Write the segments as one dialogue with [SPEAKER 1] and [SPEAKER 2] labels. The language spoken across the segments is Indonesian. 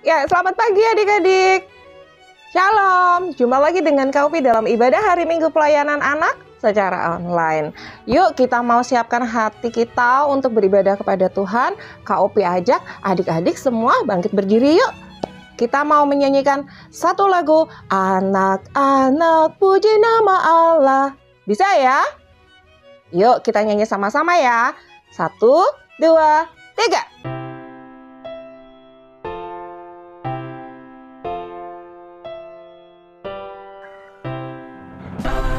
[SPEAKER 1] Ya, selamat pagi adik-adik. Shalom, jumpa lagi dengan Kaupi dalam ibadah hari Minggu pelayanan anak secara online. Yuk kita mau siapkan hati kita untuk beribadah kepada Tuhan. Kaupi ajak adik-adik semua bangkit berdiri yuk. Kita mau menyanyikan satu lagu, Anak-anak puji nama Allah. Bisa ya? Yuk kita nyanyi sama-sama ya. 1, 2, 3.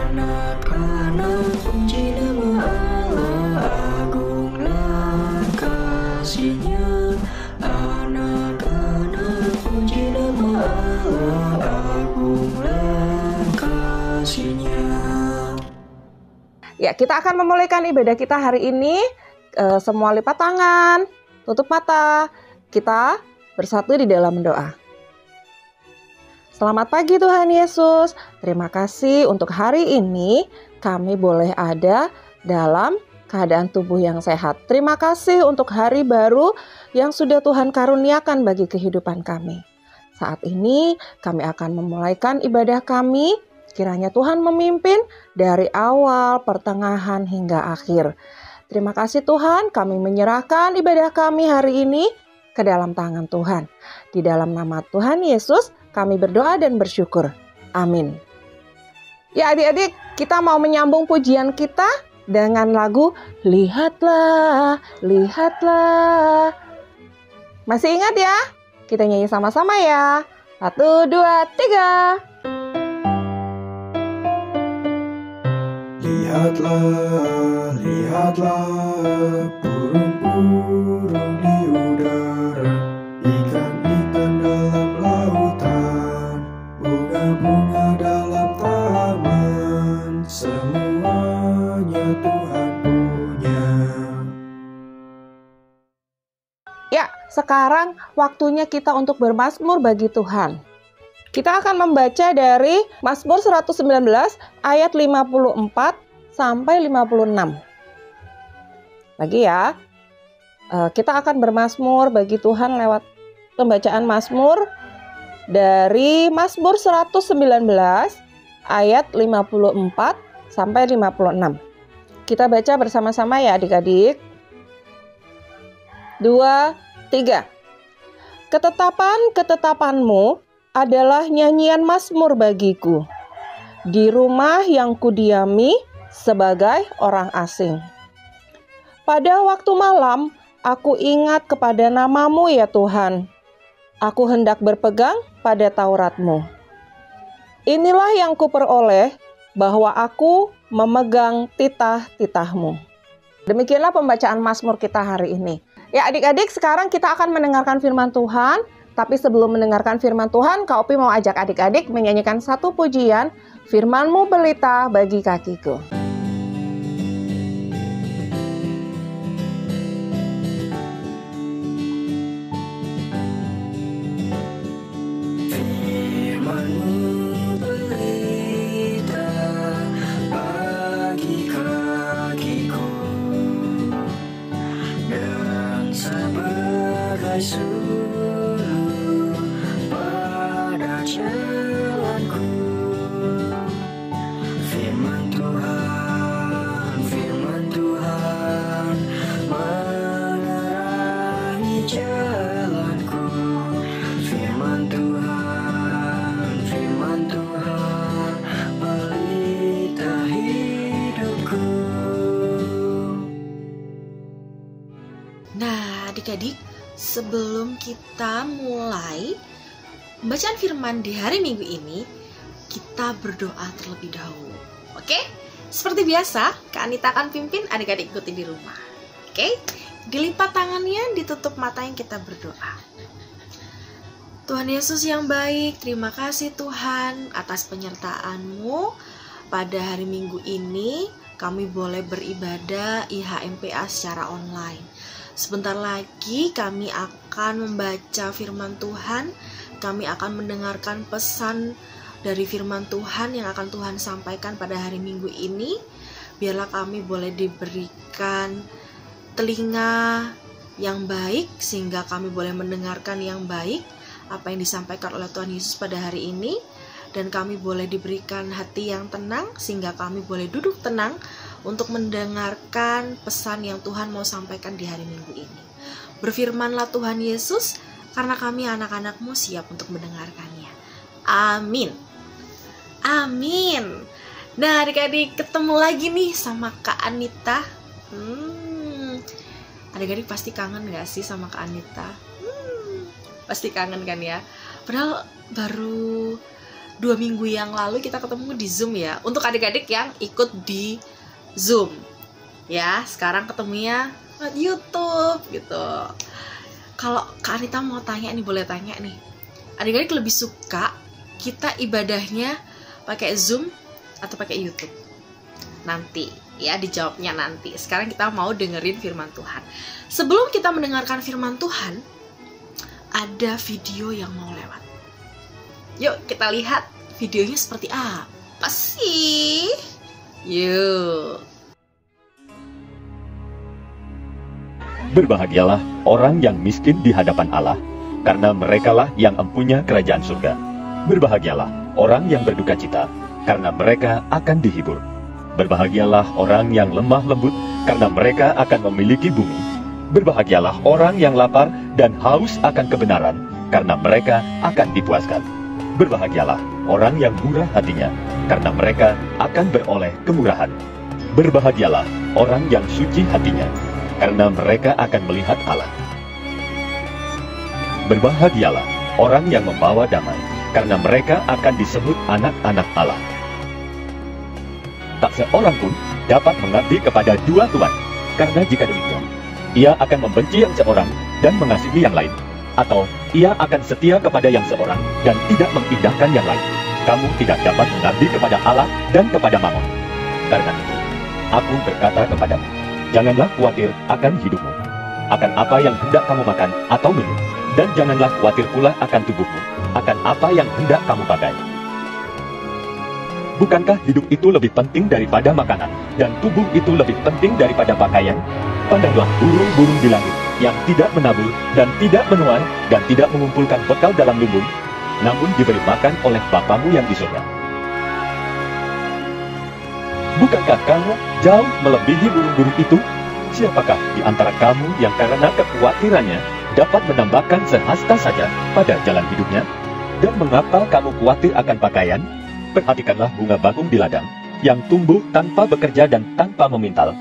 [SPEAKER 2] Anak-anak puji nama Allah, agunglah kasih-Nya. Anak-anak puji nama Allah, agunglah kasih-Nya.
[SPEAKER 1] Ya, kita akan memulaikan ibadah kita hari ini. Semua lipat tangan, tutup mata. Kita bersatu di dalam doa. Selamat pagi Tuhan Yesus. Terima kasih untuk hari ini kami boleh ada dalam keadaan tubuh yang sehat. Terima kasih untuk hari baru yang sudah Tuhan karuniakan bagi kehidupan kami. Saat ini kami akan memulaikan ibadah kami. Kiranya Tuhan memimpin dari awal, pertengahan hingga akhir. Terima kasih Tuhan, kami menyerahkan ibadah kami hari ini ke dalam tangan Tuhan. Di dalam nama Tuhan Yesus kami berdoa dan bersyukur. Amin. Ya adik-adik, kita mau menyambung pujian kita dengan lagu Lihatlah, Lihatlah. Masih ingat ya? Kita nyanyi sama-sama ya. 1, 2, 3.
[SPEAKER 2] Lihatlah, lihatlah, burung-burung di udara, ikan-ikan dalam lautan, bunga-bunga dalam taman, semuanya Tuhan punya.
[SPEAKER 1] Ya, sekarang waktunya kita untuk bermazmur bagi Tuhan. Kita akan membaca dari Mazmur 119 ayat 54 sampai 56. Lagi ya, kita akan bermazmur bagi Tuhan lewat pembacaan Mazmur dari Mazmur 119 ayat 54 sampai 56. Kita baca bersama-sama ya adik-adik. 2, 3. Ketetapan-ketetapanmu adalah nyanyian mazmur bagiku di rumah yang kudiami sebagai orang asing. Pada waktu malam, aku ingat kepada nama-Mu ya Tuhan. Aku hendak berpegang pada Taurat-Mu. Inilah yang kuperoleh, bahwa aku memegang titah-titah-Mu. Demikianlah pembacaan mazmur kita hari ini. Ya adik-adik, sekarang kita akan mendengarkan firman Tuhan. Tapi sebelum mendengarkan firman Tuhan, Kak Opi mau ajak adik-adik menyanyikan satu pujian, Firman-Mu pelita bagi kakiku.
[SPEAKER 2] Firman-Mu pelita bagi kakiku, dan sebagai pada jalanku. Firman Tuhan menerangi jalanku. Firman Tuhan pelita hidupku.
[SPEAKER 3] Nah, adik-adik, sebelum kita mulai bacaan firman di hari Minggu ini, kita berdoa terlebih dahulu. Oke? Seperti biasa, Kak Anita akan pimpin, adik-adik ikuti di rumah. Oke? Dilipat tangannya, ditutup matanya, kita berdoa. Tuhan Yesus yang baik, terima kasih Tuhan atas penyertaan-Mu pada hari Minggu ini. Kami boleh beribadah IHMPA secara online. Sebentar lagi kami akan membaca firman Tuhan. Kami akan mendengarkan pesan dari firman Tuhan yang akan Tuhan sampaikan pada hari Minggu ini. Biarlah kami boleh diberikan telinga yang baik sehingga kami boleh mendengarkan yang baik. apa yang disampaikan oleh Tuhan Yesus pada hari ini, dan kami boleh diberikan hati yang tenang sehingga kami boleh duduk tenang untuk mendengarkan pesan yang Tuhan mau sampaikan di hari Minggu ini. Berfirmanlah Tuhan Yesus, karena kami anak-anak-Mu siap untuk mendengarkannya. Amin. Amin. Nah, adik-adik, ketemu lagi nih sama Kak Anita. Adik-adik pasti kangen gak sih sama Kak Anita? Pasti kangen kan ya? Padahal baru 2 minggu yang lalu kita ketemu di Zoom ya. Untuk adik-adik yang ikut di Zoom ya, sekarang ketemunya di YouTube gitu. Kalau Kak Anita mau tanya nih, boleh tanya nih, adik-adik lebih suka kita ibadahnya pakai Zoom atau pakai YouTube? Nanti ya, dijawabnya nanti. Sekarang kita mau dengerin firman Tuhan. Sebelum kita mendengarkan firman Tuhan, ada video yang mau lewat. Yuk kita lihat videonya seperti apa sih. Yuk.
[SPEAKER 4] Berbahagialah orang yang miskin di hadapan Allah, karena merekalah yang empunya kerajaan surga. Berbahagialah orang yang berduka cita, karena mereka akan dihibur. Berbahagialah orang yang lemah lembut, karena mereka akan memiliki bumi. Berbahagialah orang yang lapar dan haus akan kebenaran, karena mereka akan dipuaskan. Berbahagialah orang yang murah hatinya, karena mereka akan beroleh kemurahan. Berbahagialah orang yang suci hatinya, karena mereka akan melihat Allah. Berbahagialah orang yang membawa damai, karena mereka akan disebut anak-anak Allah. Tak seorang pun dapat mengabdi kepada 2 tuan, karena jika demikian, ia akan membenci yang seorang dan mengasihi yang lain, atau ia akan setia kepada yang seorang dan tidak mengindahkan yang lain. Kamu tidak dapat mengabdi kepada Allah dan kepada Mammon. Karena itu, aku berkata kepadamu, janganlah khawatir akan hidupmu, akan apa yang hendak kamu makan atau minum, dan janganlah khawatir pula akan tubuhmu, akan apa yang hendak kamu pakai. Bukankah hidup itu lebih penting daripada makanan, dan tubuh itu lebih penting daripada pakaian? Pandanglah burung-burung di langit, yang tidak menabur, dan tidak menuai, dan tidak mengumpulkan bekal dalam lumbung, namun diberi makan oleh Bapamu yang di surga. Bukankah kamu jauh melebihi burung-burung itu? Siapakah di antara kamu yang karena kekhawatirannya dapat menambahkan sehasta saja pada jalan hidupnya? Dan mengapa kamu khawatir akan pakaian? Perhatikanlah bunga bakung di ladang, yang tumbuh tanpa bekerja dan tanpa memintal.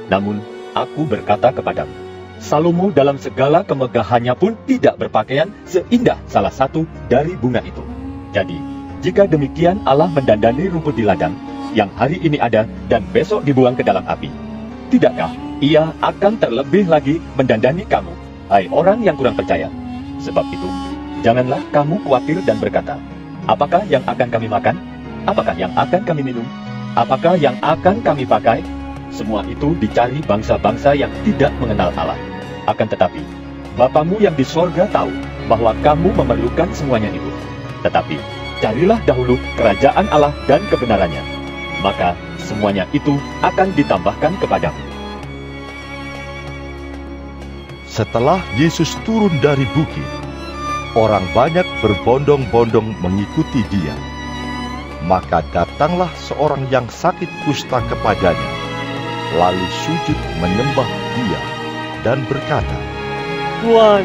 [SPEAKER 4] Namun, aku berkata kepadamu, Salomo dalam segala kemegahannya pun tidak berpakaian seindah salah satu dari bunga itu. Jadi, jika demikian Allah mendandani rumput di ladang, yang hari ini ada dan besok dibuang ke dalam api, tidakkah Ia akan terlebih lagi mendandani kamu, hai orang yang kurang percaya? Sebab itu, janganlah kamu khawatir dan berkata, apakah yang akan kami makan? Apakah yang akan kami minum? Apakah yang akan kami pakai? Semua itu dicari bangsa-bangsa yang tidak mengenal Allah. Akan tetapi, Bapamu yang di sorga tahu bahwa kamu memerlukan semuanya itu. Tetapi, carilah dahulu kerajaan Allah dan kebenarannya, maka semuanya itu akan ditambahkan kepadamu.
[SPEAKER 5] Setelah Yesus turun dari bukit, orang banyak berbondong-bondong mengikuti Dia. Maka datanglah seorang yang sakit kusta kepadanya, lalu sujud menyembah Dia dan berkata,
[SPEAKER 6] Tuan,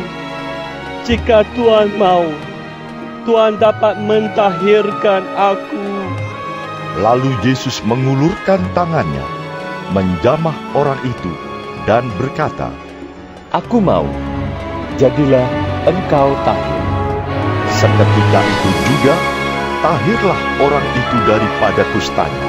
[SPEAKER 6] jika Tuan mau, Tuan dapat mentahirkan aku.
[SPEAKER 5] Lalu Yesus mengulurkan tangannya, menjamah orang itu, dan berkata,
[SPEAKER 4] Aku mau, jadilah engkau tahir.
[SPEAKER 5] seketika itu juga, tahirlah orang itu daripada kustanya.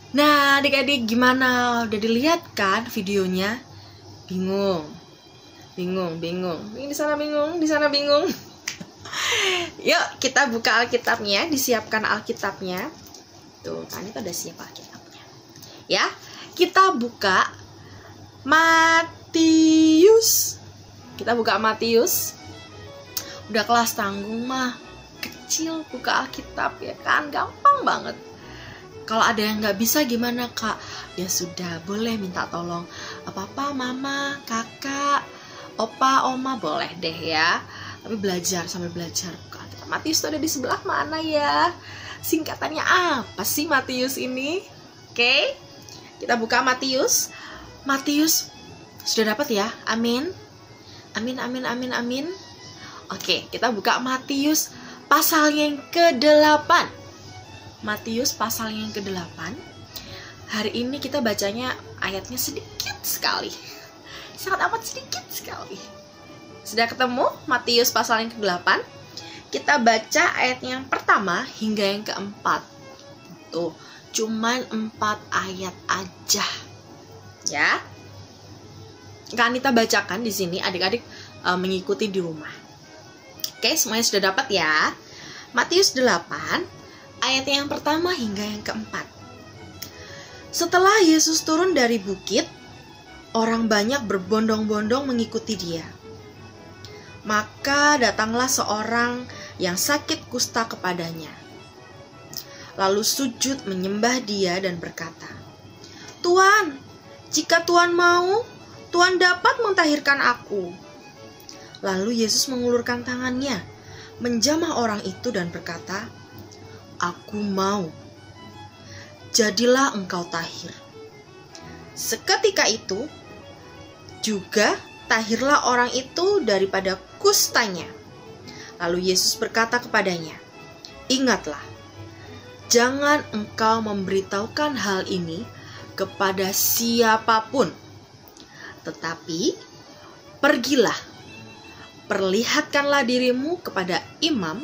[SPEAKER 3] Nah, adik-adik gimana? Udah dilihat kan videonya? Bingung. Di sana bingung. Yuk, kita buka Alkitabnya, disiapkan Alkitabnya. Tuh, kan itu udah siap Alkitabnya. Ya, kita buka Matius. Udah kelas tanggung mah kecil buka Alkitab ya kan, gampang banget. Kalau ada yang nggak bisa gimana kak? Ya sudah, boleh minta tolong papa, mama, kakak, opa, oma, boleh deh ya. Tapi sambil belajar buka Alkitab. Matius itu ada di sebelah mana ya? Singkatannya apa sih Matius ini? Oke, kita buka Matius. Matius sudah dapat ya? Amin. Oke, kita buka Matius pasal yang ke-8. Matius pasal yang ke-8. Hari ini kita bacanya ayatnya sedikit sekali. Sangat amat sedikit sekali. Sudah ketemu Matius pasal yang ke-8? Kita baca ayat yang pertama hingga yang ke-4. Tuh, cuman 4 ayat aja. Ya. Kan kita bacakan di sini, adik-adik mengikuti di rumah. Oke, semuanya sudah dapat ya. Matius 8 ayat yang pertama hingga yang ke-4. Setelah Yesus turun dari bukit, orang banyak berbondong-bondong mengikuti dia. Maka datanglah seorang yang sakit kusta kepadanya. Lalu sujud menyembah dia dan berkata, "Tuan, jika Tuan mau, Tuan dapat mentahirkan aku." Lalu Yesus mengulurkan tangannya, menjamah orang itu dan berkata, "Aku mau. Jadilah engkau tahir." Seketika itu juga tahirlah orang itu daripada kustanya. Lalu Yesus berkata kepadanya, "Ingatlah, jangan engkau memberitahukan hal ini kepada siapapun. Tetapi pergilah, perlihatkanlah dirimu kepada imam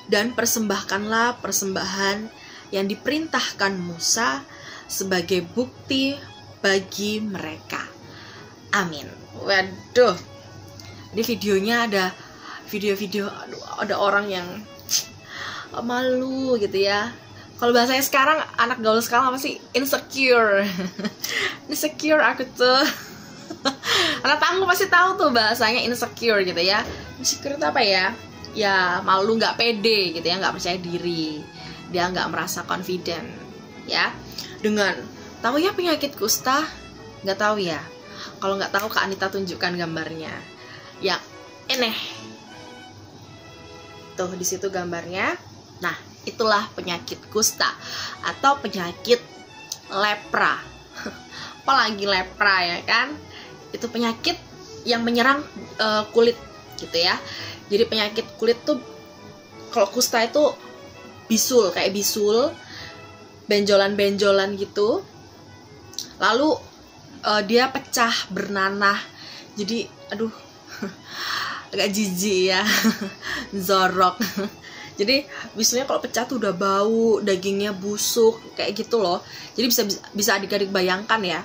[SPEAKER 3] dan persembahkanlah persembahan yang diperintahkan Musa sebagai bukti bagi mereka." Amin. Waduh, di videonya ada ada orang yang malu gitu ya. Kalau bahasanya sekarang, anak gaul sekarang apa sih? Insecure. Insecure aku tuh. Anak tangguh pasti tahu tuh bahasanya insecure gitu ya. Insecure itu apa ya? Ya malu, nggak pede gitu ya, nggak percaya diri. Dia nggak merasa confident ya. Dengan tahu ya penyakit kusta? Nggak tahu ya. Kalau nggak tahu, Kak Anita tunjukkan gambarnya. Yang ini. Tuh di situ gambarnya. Nah, itulah penyakit kusta atau penyakit lepra. Apalagi lepra ya kan? Itu penyakit yang menyerang kulit gitu ya. Jadi penyakit kulit tuh, kalau kusta itu bisul, kayak bisul, benjolan-benjolan gitu. Lalu dia pecah, bernanah. Jadi aduh, agak jijik ya. Zorok. Jadi biasanya kalau pecah tuh udah bau, dagingnya busuk kayak gitu loh. Jadi bisa adik-adik bayangkan ya.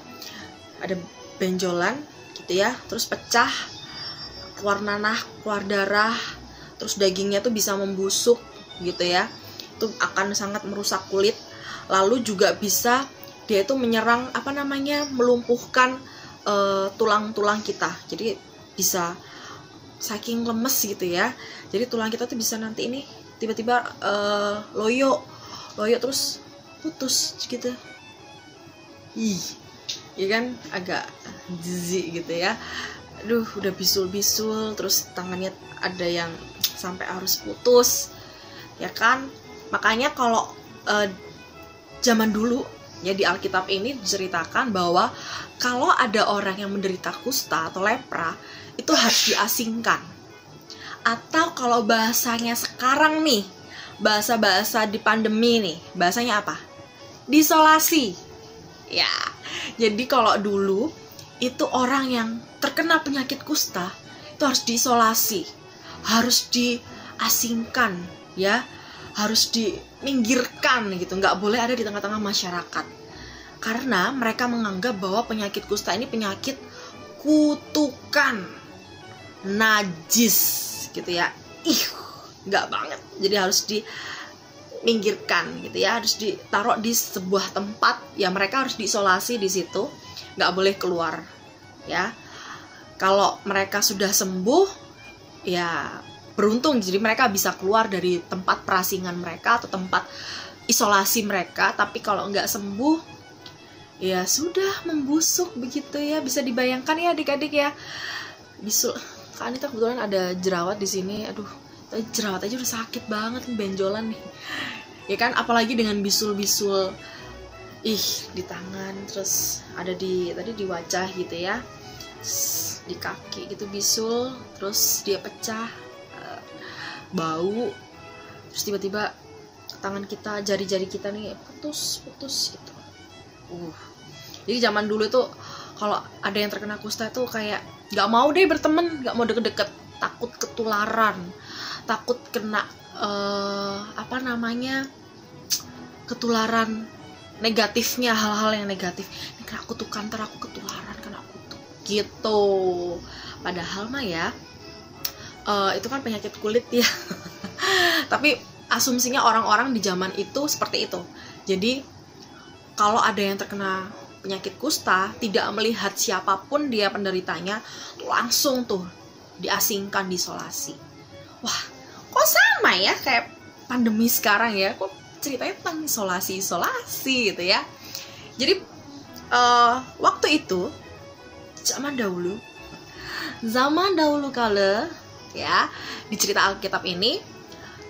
[SPEAKER 3] Ada benjolan gitu ya, terus pecah, keluar nanah, keluar darah, terus dagingnya tuh bisa membusuk gitu ya. Itu akan sangat merusak kulit. Lalu juga bisa dia itu menyerang melumpuhkan tulang-tulang kita. Jadi bisa saking lemes gitu ya. Jadi tulang kita tuh bisa nanti ini tiba-tiba loyo terus putus gitu. Ih, ya kan agak jijik gitu ya. Aduh, udah bisul-bisul, terus tangannya ada yang sampai harus putus. Ya kan? Makanya kalau zaman dulu ya di Alkitab ini diceritakan bahwa kalau ada orang yang menderita kusta atau lepra, itu harus diasingkan. Atau kalau bahasanya sekarang nih, bahasa-bahasa di pandemi nih, bahasanya apa? Diisolasi. Ya, jadi kalau dulu itu orang yang terkena penyakit kusta itu harus diisolasi, harus diasingkan ya, harus diminggirkan gitu, nggak boleh ada di tengah-tengah masyarakat. Karena mereka menganggap bahwa penyakit kusta ini penyakit kutukan, najis gitu ya. Nggak banget. Jadi harus diminggirkan gitu ya, harus ditaruh di sebuah tempat ya, mereka harus diisolasi di situ, nggak boleh keluar ya. Kalau mereka sudah sembuh ya beruntung, jadi mereka bisa keluar dari tempat perasingan mereka atau tempat isolasi mereka. Tapi kalau nggak sembuh ya sudah membusuk begitu ya. Bisa dibayangkan ya adik-adik ya, bisul. Kak Anita kebetulan ada jerawat di sini. Aduh, jerawat aja udah sakit banget, benjolan nih. Ya kan, apalagi dengan bisul-bisul di tangan, terus ada tadi di wajah gitu ya. Terus di kaki gitu bisul, terus dia pecah, bau. Terus tiba-tiba tangan kita, jari-jari kita nih putus gitu. Jadi zaman dulu tuh kalau ada yang terkena kusta itu kayak nggak mau deh berteman, nggak mau deket-deket, takut ketularan, takut kena ketularan negatifnya, hal-hal yang negatif. Ini kena kutukan, ntar aku ketularan, kena kutuk gitu. Padahal mah ya itu kan penyakit kulit ya. Tapi asumsinya orang-orang di zaman itu seperti itu. Jadi kalau ada yang terkena penyakit kusta, tidak melihat siapapun dia penderitanya, langsung tuh diasingkan, diisolasi. Wah, kok sama ya kayak pandemi sekarang ya? Kok ceritanya tentang isolasi gitu ya? Jadi waktu itu zaman dahulu kala ya, di cerita Alkitab ini,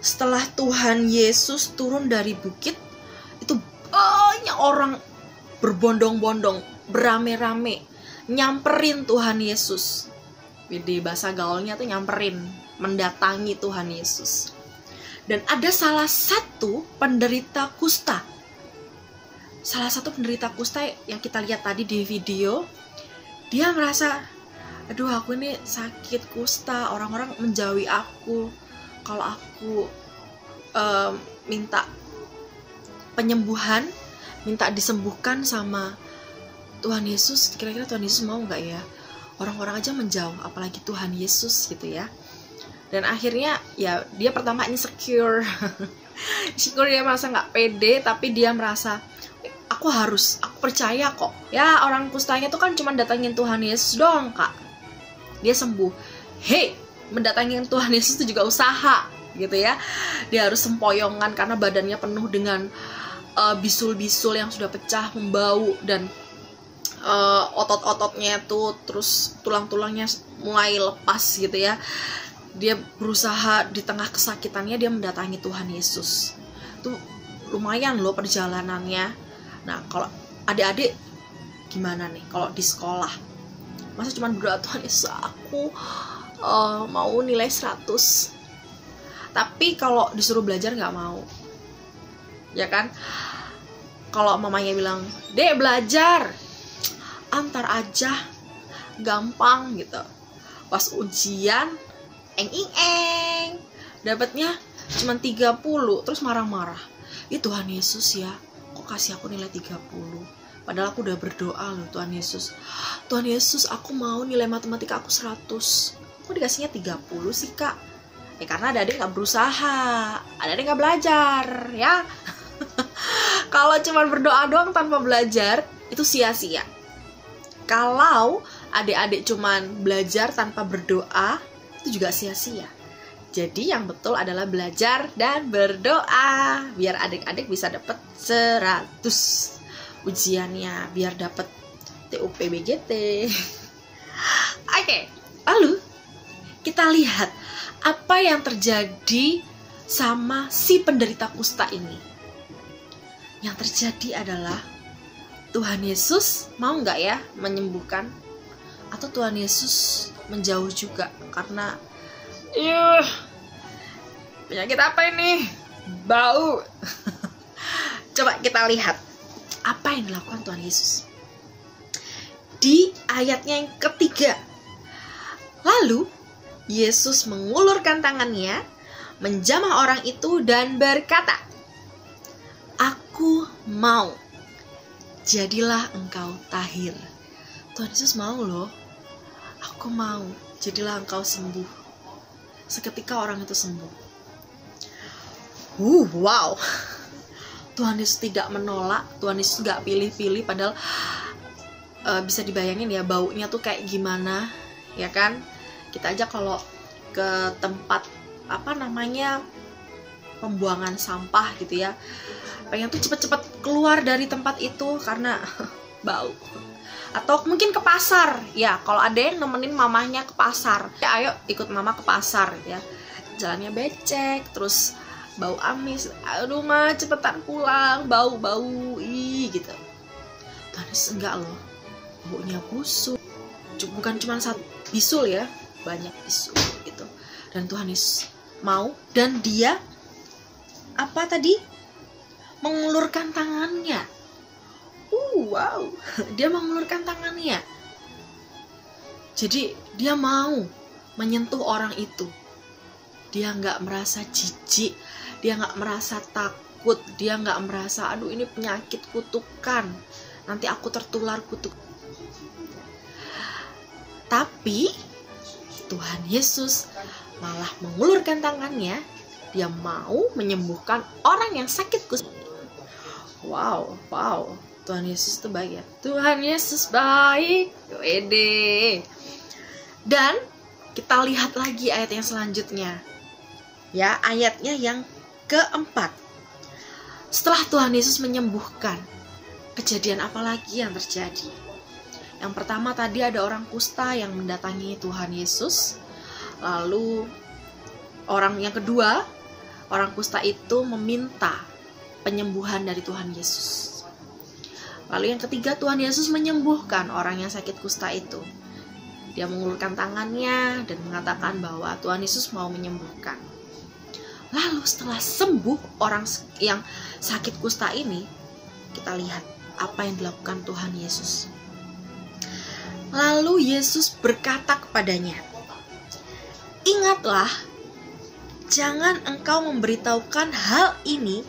[SPEAKER 3] setelah Tuhan Yesus turun dari bukit, itu banyak orang berbondong-bondong, berame-rame nyamperin Tuhan Yesus. Di bahasa gaulnya tuh nyamperin, mendatangi Tuhan Yesus. Dan ada salah satu penderita kusta. Salah satu penderita kusta yang kita lihat tadi di video, dia merasa, aduh aku ini sakit kusta, orang-orang menjauhi aku. Kalau aku minta penyembuhan, minta disembuhkan sama Tuhan Yesus, kira-kira Tuhan Yesus mau nggak ya? Orang-orang aja menjauh, apalagi Tuhan Yesus gitu ya. Dan akhirnya ya dia pertama insecure. Dia merasa nggak pede, tapi dia merasa aku percaya kok ya, orang kustanya tuh kan cuma datangin Tuhan Yesus doang kak, dia sembuh. Mendatangin Tuhan Yesus itu juga usaha gitu ya. Dia harus sempoyongan karena badannya penuh dengan bisul-bisul yang sudah pecah, membau, dan otot-ototnya tuh, terus tulang-tulangnya mulai lepas gitu ya. Dia berusaha di tengah kesakitannya, dia mendatangi Tuhan Yesus. Itu lumayan loh perjalanannya. Nah, kalau adik-adik gimana nih kalau di sekolah? Masa cuma berdoa, Tuhan Yesus aku mau nilai 100. Tapi kalau disuruh belajar nggak mau, ya kan? Kalau mamanya bilang, Dek belajar, antar aja, gampang gitu. Pas ujian, dapatnya cuma 30, terus marah-marah. Tuhan Yesus ya, kok kasih aku nilai 30? Padahal aku udah berdoa loh, Tuhan Yesus, aku mau nilai matematika aku 100. Kok dikasihnya 30 sih kak? Karena ada adik nggak berusaha, ada adik nggak belajar ya. Kalau cuma berdoa doang tanpa belajar, itu sia-sia. Kalau adik-adik cuma belajar tanpa berdoa, itu juga sia-sia. Jadi yang betul adalah belajar dan berdoa, biar adik-adik bisa dapat 100 ujiannya, biar dapat TUPBGT. Oke, lalu kita lihat apa yang terjadi sama si penderita kusta ini. Yang terjadi adalah Tuhan Yesus mau nggak ya menyembuhkan? Atau Tuhan Yesus menjauh juga karena penyakit apa ini? Bau. Coba kita lihat apa yang dilakukan Tuhan Yesus di ayatnya yang ketiga. Lalu Yesus mengulurkan tangannya, menjamah orang itu dan berkata, "Aku mau, jadilah engkau tahir. Tuhan Yesus mau loh. Aku mau, jadilah engkau sembuh. Seketika orang itu sembuh. Wow. Tuhan Yesus tidak menolak, Tuhan Yesus gak pilih-pilih, padahal bisa dibayangin ya baunya tuh kayak gimana, ya kan? Kita aja kalau ke tempat pembuangan sampah gitu ya, pengen tuh cepet-cepet keluar dari tempat itu karena bau. Atau mungkin ke pasar ya, kalau ada yang nemenin mamahnya ke pasar, ayo ikut mama ke pasar ya, jalannya becek terus bau amis, aduh mah cepetan pulang, bau gitu. Tuhan Yesus enggak loh, baunya busuk, bukan cuma satu bisul ya, banyak bisul gitu. Dan Tuhan Yesus mau, dan dia mengulurkan tangannya. Wow, dia mengulurkan tangannya. Jadi dia mau menyentuh orang itu. Dia nggak merasa jijik, dia nggak merasa takut, dia nggak merasa aduh ini penyakit kutukan, nanti aku tertular kutuk. Tapi Tuhan Yesus malah mengulurkan tangannya. Dia mau menyembuhkan orang yang sakit kusta. Wow. Tuhan Yesus itu baik ya. Tuhan Yesus baik. Wede. Dan kita lihat lagi ayat yang selanjutnya. Ya, ayatnya yang keempat. Setelah Tuhan Yesus menyembuhkan, kejadian apa lagi yang terjadi? Yang pertama tadi ada orang kusta yang mendatangi Tuhan Yesus. Lalu yang kedua, orang kusta itu meminta penyembuhan dari Tuhan Yesus. Lalu yang ketiga, Tuhan Yesus menyembuhkan orang yang sakit kusta itu. Dia mengulurkan tangannya dan mengatakan bahwa Tuhan Yesus mau menyembuhkan. Lalu setelah sembuh orang yang sakit kusta ini, kita lihat apa yang dilakukan Tuhan Yesus. Lalu Yesus berkata kepadanya, "Ingatlah, jangan engkau memberitahukan hal ini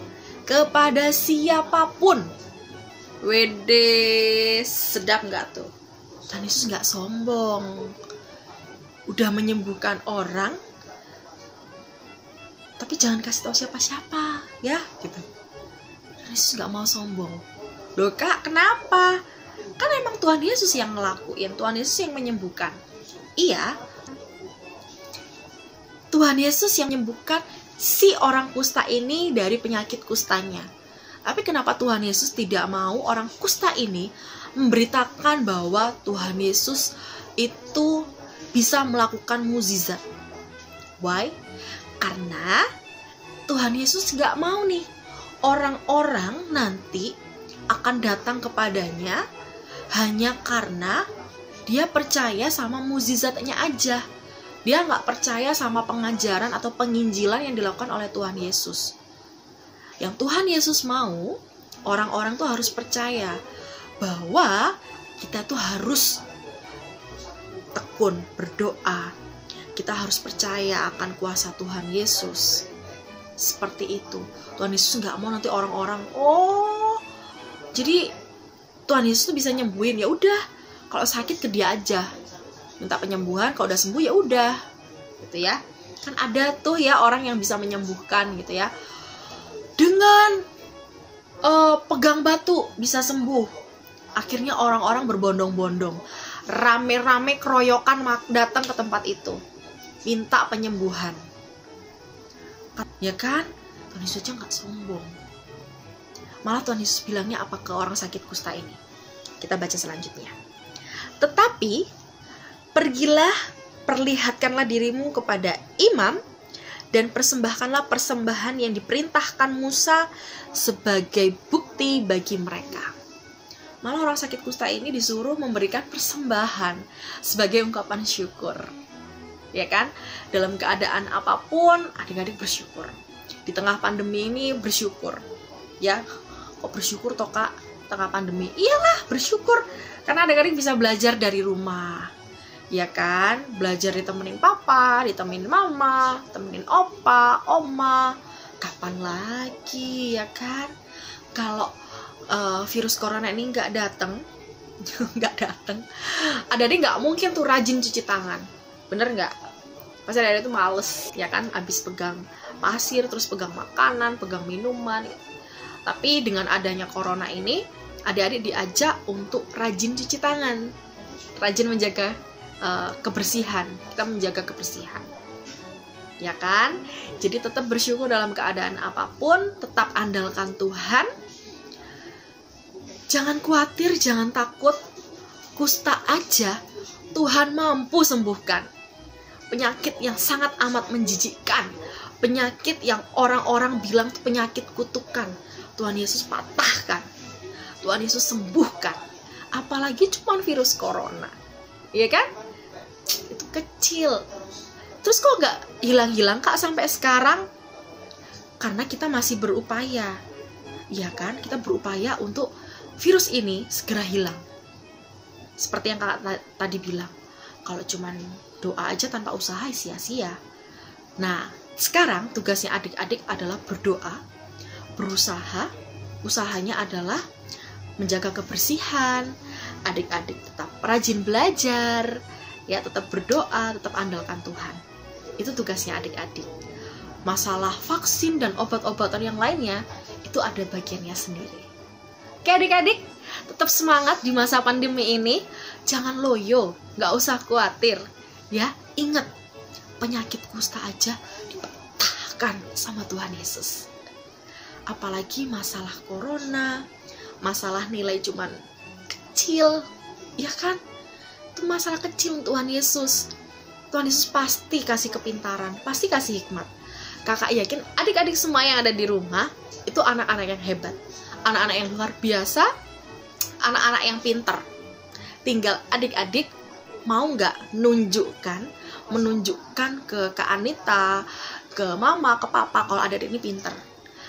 [SPEAKER 3] kepada siapapun." Wede, sedap gak tuh? Tuhan Yesus gak sombong. Udah menyembuhkan orang, tapi jangan kasih tahu siapa-siapa, ya gitu. Tuhan Yesus gak mau sombong. Loh kak, kenapa? Kan emang Tuhan Yesus yang ngelakuin, Tuhan Yesus yang menyembuhkan. Iya, Tuhan Yesus yang menyembuhkan si orang kusta ini dari penyakit kustanya. Tapi kenapa Tuhan Yesus tidak mau orang kusta ini memberitakan bahwa Tuhan Yesus itu bisa melakukan mukjizat? Why? Karena Tuhan Yesus gak mau nih orang-orang nanti akan datang kepadanya hanya karena dia percaya sama mukjizatnya aja. Dia gak percaya sama pengajaran atau penginjilan yang dilakukan oleh Tuhan Yesus. Yang Tuhan Yesus mau, orang-orang tuh harus percaya bahwa kita tuh harus tekun berdoa. Kita harus percaya akan kuasa Tuhan Yesus. Seperti itu. Tuhan Yesus gak mau nanti orang-orang, jadi Tuhan Yesus tuh bisa nyembuhin. Ya udah, kalau sakit ke dia aja, minta penyembuhan. Kalau udah sembuh ya udah, gitu ya. Kan ada tuh ya orang yang bisa menyembuhkan gitu ya, dengan pegang batu bisa sembuh. Akhirnya orang-orang berbondong-bondong, rame-rame keroyokan datang ke tempat itu, minta penyembuhan. Ya kan? Tuhan Yesus aja gak sombong. Malah Tuhan Yesus bilangnya apa ke orang sakit kusta ini? Kita baca selanjutnya. Tetapi pergilah, perlihatkanlah dirimu kepada imam, dan persembahkanlah persembahan yang diperintahkan Musa sebagai bukti bagi mereka. Malah orang sakit kusta ini disuruh memberikan persembahan sebagai ungkapan syukur. Ya kan? Dalam keadaan apapun, adik-adik bersyukur. Di tengah pandemi ini bersyukur. Ya, kok bersyukur toh kak? Tengah pandemi. Iyalah, bersyukur. Karena adik-adik bisa belajar dari rumah. Ya kan, belajar ditemenin papa, ditemenin mama, temenin opa, oma. Kapan lagi ya kan? Kalau virus corona ini nggak datang, adik-adik nggak mungkin tuh rajin cuci tangan, bener nggak? Pasti adik-adik tuh males, ya kan? Abis pegang pasir, terus pegang makanan, pegang minuman. Tapi dengan adanya corona ini, adik-adik diajak untuk rajin cuci tangan, rajin menjaga kebersihan. Kita menjaga kebersihan, ya kan? Jadi tetap bersyukur dalam keadaan apapun, tetap andalkan Tuhan. Jangan khawatir, jangan takut. Kusta aja Tuhan mampu sembuhkan. Penyakit yang sangat amat menjijikkan, penyakit yang orang-orang bilang itu penyakit kutukan, Tuhan Yesus patahkan, Tuhan Yesus sembuhkan. Apalagi cuma virus corona, iya kan? Itu kecil. Terus kok gak hilang-hilang Kak sampai sekarang? Karena kita masih berupaya, iya kan? Kita berupaya untuk virus ini segera hilang. Seperti yang Kak tadi bilang, kalau cuman doa aja tanpa usaha sia-sia. Nah, sekarang tugasnya adik-adik adalah berdoa, berusaha. Usahanya adalah menjaga kebersihan. Adik-adik tetap rajin belajar, ya, tetap berdoa, tetap andalkan Tuhan. Itu tugasnya adik-adik. Masalah vaksin dan obat-obatan yang lainnya, itu ada bagiannya sendiri. Oke adik-adik, tetap semangat di masa pandemi ini. Jangan loyo, gak usah khawatir. Ya, ingat, penyakit kusta aja dipatahkan sama Tuhan Yesus. Apalagi masalah corona, masalah nilai cuman kecil, ya kan? Itu masalah kecil Tuhan Yesus. Tuhan Yesus pasti kasih kepintaran, pasti kasih hikmat. Kakak yakin adik-adik semua yang ada di rumah itu anak-anak yang hebat, anak-anak yang luar biasa, anak-anak yang pinter. Tinggal adik-adik mau nggak menunjukkan ke Kak Anita, ke mama, ke papa kalau adik-adik ini pinter.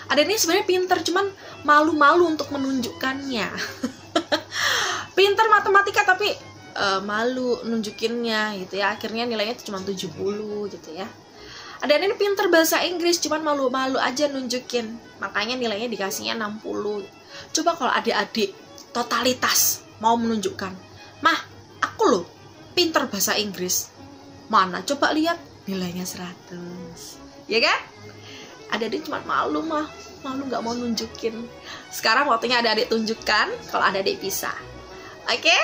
[SPEAKER 3] Adik ini sebenarnya pinter, cuman malu-malu untuk menunjukkannya. Pinter matematika tapi malu nunjukinnya gitu ya. Akhirnya nilainya cuma 70 gitu ya. Adik ini pinter bahasa Inggris, cuman malu-malu aja nunjukin. Makanya nilainya dikasihnya 60. Coba kalau adik-adik totalitas mau menunjukkan, "Mah, aku loh pinter bahasa Inggris." Mana coba lihat nilainya 100. Ya kan? Adik-adik cuma malu nggak mau nunjukin. Sekarang waktunya adik-adik tunjukkan kalau adik-adik bisa. Oke?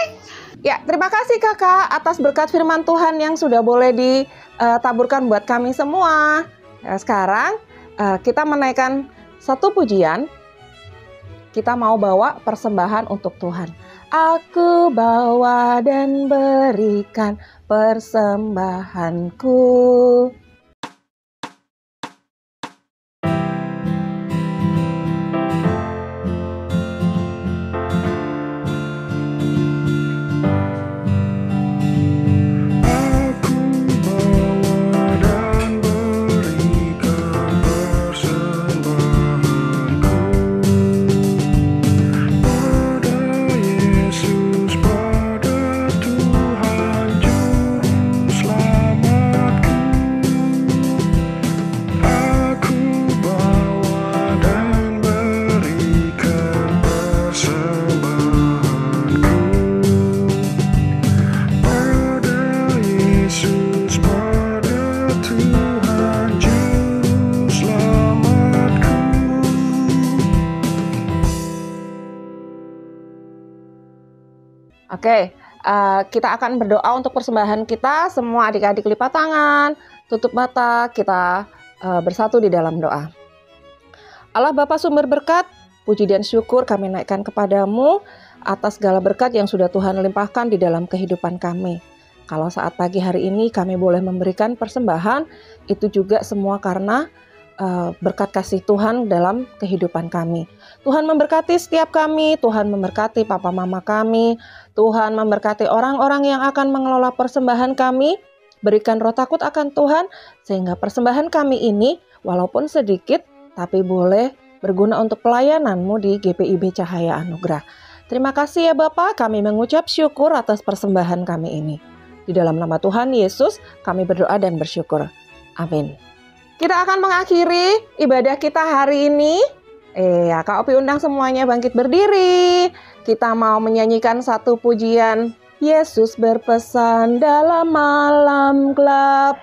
[SPEAKER 1] Ya, terima kasih Kakak atas berkat firman Tuhan yang sudah boleh ditaburkan buat kami semua. Ya, sekarang kita menaikkan satu pujian. Kita mau bawa persembahan untuk Tuhan. Aku bawa dan berikan persembahanku. Oke, kita akan berdoa untuk persembahan kita. Semua adik-adik lipat tangan, tutup mata, kita bersatu di dalam doa. Allah Bapa sumber berkat, puji dan syukur kami naikkan kepadamu atas segala berkat yang sudah Tuhan limpahkan di dalam kehidupan kami. Kalau saat pagi hari ini kami boleh memberikan persembahan, itu juga semua karena berkat kasih Tuhan dalam kehidupan kami. Tuhan memberkati setiap kami, Tuhan memberkati papa mama kami, Tuhan memberkati orang-orang yang akan mengelola persembahan kami. Berikan roh takut akan Tuhan, sehingga persembahan kami ini walaupun sedikit, tapi boleh berguna untuk pelayanan-Mu di GPIB Cahaya Anugerah. Terima kasih ya Bapa, kami mengucap syukur atas persembahan kami ini. Di dalam nama Tuhan Yesus, kami berdoa dan bersyukur. Amin. Kita akan mengakhiri ibadah kita hari ini. Kak Opi undang semuanya bangkit berdiri. Kita mau menyanyikan satu pujian. Yesus berpesan dalam malam gelap,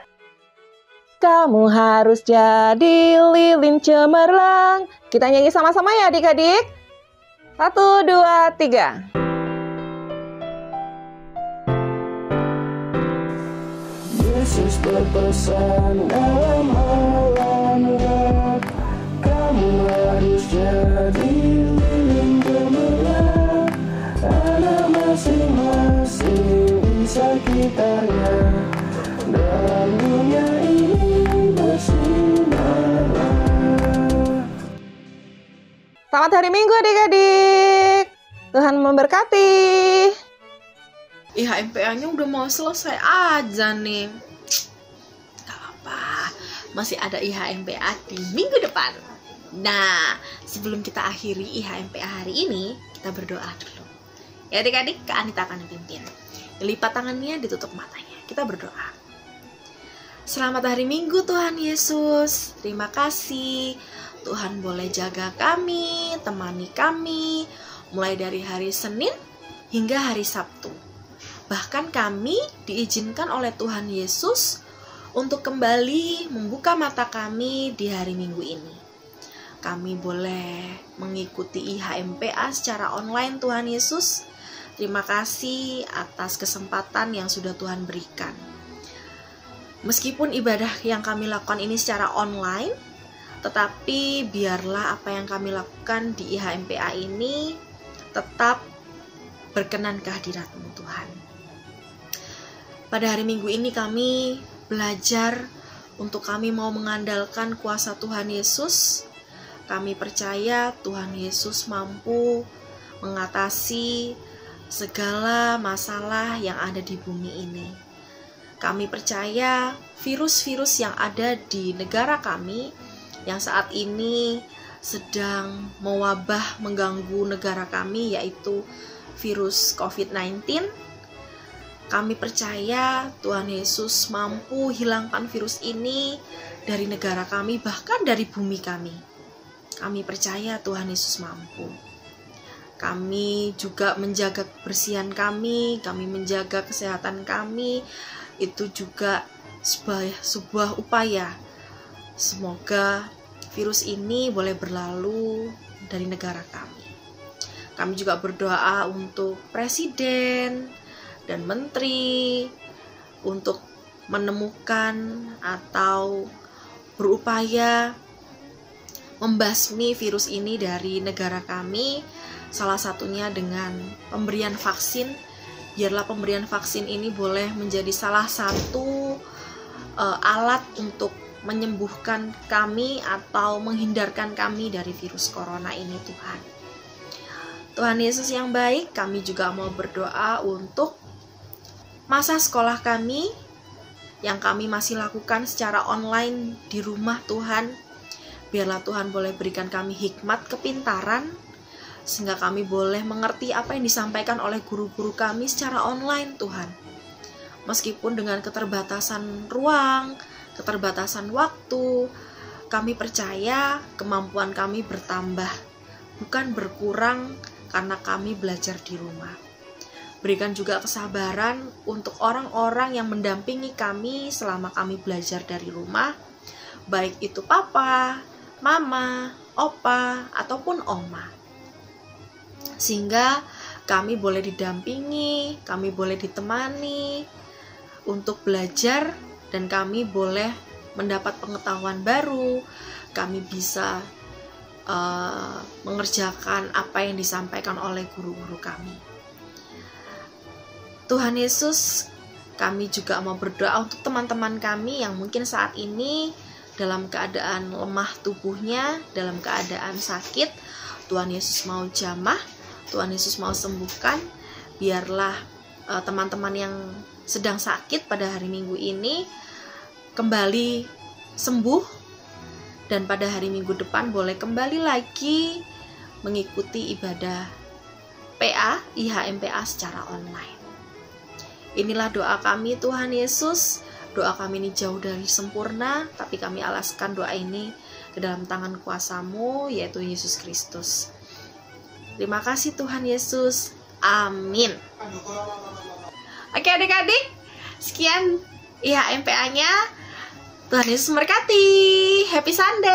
[SPEAKER 1] kamu harus jadi lilin cemerlang. Kita nyanyi sama-sama ya adik-adik. 1, 2, 3.
[SPEAKER 2] Yesus berpesan dalam malam gelap, kamu harus jadi lilin cemerlang. Ada masing-masing di sekitarnya, dalam dunia ini bersinarlah.
[SPEAKER 1] Selamat hari Minggu adik-adik. Tuhan memberkati.
[SPEAKER 3] IHMPA-nya udah mau selesai aja nih. Gak apa, masih ada IHMPA di minggu depan. Nah, sebelum kita akhiri IHMPA hari ini, kita berdoa dulu. Ya adik-adik, Kak Anita akan pimpin. Lipat tangannya, ditutup matanya. Kita berdoa. Selamat hari Minggu Tuhan Yesus. Terima kasih Tuhan boleh jaga kami, temani kami, mulai dari hari Senin hingga hari Sabtu. Bahkan kami diizinkan oleh Tuhan Yesus untuk kembali membuka mata kami di hari Minggu ini. Kami boleh mengikuti IHMPA secara online Tuhan Yesus. Terima kasih atas kesempatan yang sudah Tuhan berikan. Meskipun ibadah yang kami lakukan ini secara online, tetapi biarlah apa yang kami lakukan di IHMPA ini tetap berkenan kehadirat-Mu Tuhan. Pada hari Minggu ini kami belajar untuk kami mau mengandalkan kuasa Tuhan Yesus. Kami percaya Tuhan Yesus mampu mengatasi segala masalah yang ada di bumi ini. Kami percaya virus-virus yang ada di negara kami yang saat ini sedang mewabah mengganggu negara kami, yaitu virus COVID-19. Kami percaya Tuhan Yesus mampu hilangkan virus ini dari negara kami, bahkan dari bumi kami. Kami percaya Tuhan Yesus mampu. Kami juga menjaga kebersihan kami menjaga kesehatan kami. Itu juga sebuah upaya. Semoga virus ini boleh berlalu dari negara kami. Kami juga berdoa untuk presiden dan menteri untuk menemukan atau berupaya membasmi virus ini dari negara kami, salah satunya dengan pemberian vaksin. Biarlah pemberian vaksin ini boleh menjadi salah satu alat untuk menyembuhkan kami atau menghindarkan kami dari virus corona ini Tuhan. Tuhan Yesus yang baik, kami juga mau berdoa untuk masa sekolah kami yang kami masih lakukan secara online di rumah Tuhan. Biarlah Tuhan boleh berikan kami hikmat kepintaran, sehingga kami boleh mengerti apa yang disampaikan oleh guru-guru kami secara online Tuhan. Meskipun dengan keterbatasan ruang, keterbatasan waktu, kami percaya kemampuan kami bertambah, bukan berkurang karena kami belajar di rumah. Berikan juga kesabaran untuk orang-orang yang mendampingi kami selama kami belajar dari rumah, baik itu papa, mama, opa, ataupun oma. Sehingga kami boleh didampingi, kami boleh ditemani untuk belajar, dan kami boleh mendapat pengetahuan baru. Kami bisa mengerjakan apa yang disampaikan oleh guru-guru kami. Tuhan Yesus, kami juga mau berdoa untuk teman-teman kami yang mungkin saat ini dalam keadaan lemah tubuhnya, dalam keadaan sakit. Tuhan Yesus mau jamah, Tuhan Yesus mau sembuhkan. Biarlah teman-teman yang sedang sakit pada hari Minggu ini kembali sembuh, dan pada hari Minggu depan boleh kembali lagi mengikuti ibadah PA, IHMPA secara online. Inilah doa kami Tuhan Yesus. Doa kami ini jauh dari sempurna, tapi kami alaskan doa ini ke dalam tangan kuasa-Mu, yaitu Yesus Kristus. Terima kasih Tuhan Yesus. Amin. Oke adik-adik, sekian IHMPA-nya. Tuhan Yesus memberkati. Happy Sunday.